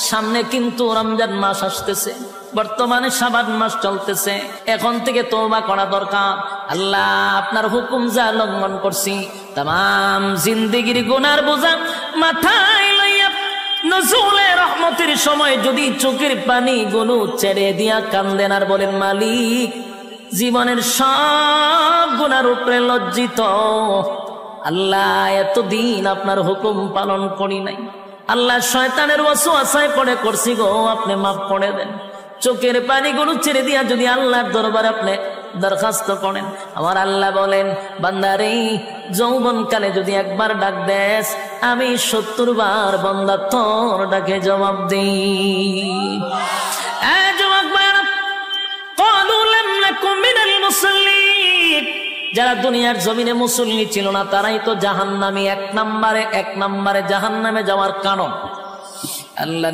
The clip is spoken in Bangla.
সামনে কিন্তু রমজান মাস আসতেছে, বর্তমানে শাবান মাস চলতেছে। এখন থেকে তওবা করা দরকার। আল্লাহ আপনার হুকুম যা লঙ্ঘন করছি, তাম জিন্দেগির গুনার বোঝা মাথায় লইয়া নজুলে রহমতের সময় যদি চোখের পানি গুলো ছেড়ে দিয়া কান্দেন আর বলেন, মালিক জীবনের সব গুনার উপরে লজ্জিত, আল্লাহ এতদিন আপনার হুকুম পালন করি নাই, আল্লাহ শয়তানের ওয়াসওয়াসায় পড়ে করছি গো, আপনি মাফ করে দেন। চোখের পানিগুলো ছেড়ে দিয়া যদি আল্লাহর দরবারে আপনি দরখাস্ত করেন, আমার আল্লাহ বলেন, বান্দারে যৌবনকালে যদি একবার ডাক দেস, আমি 70 বার বান্দা তোর ডাকে জবাব দিই। যারা দুনিয়ার জমিনে মুসল্লি ছিল না, তারাই তো জাহান্নামী, এক নম্বরে জাহান্নামে যাওয়ার কারণ। আল্লাহ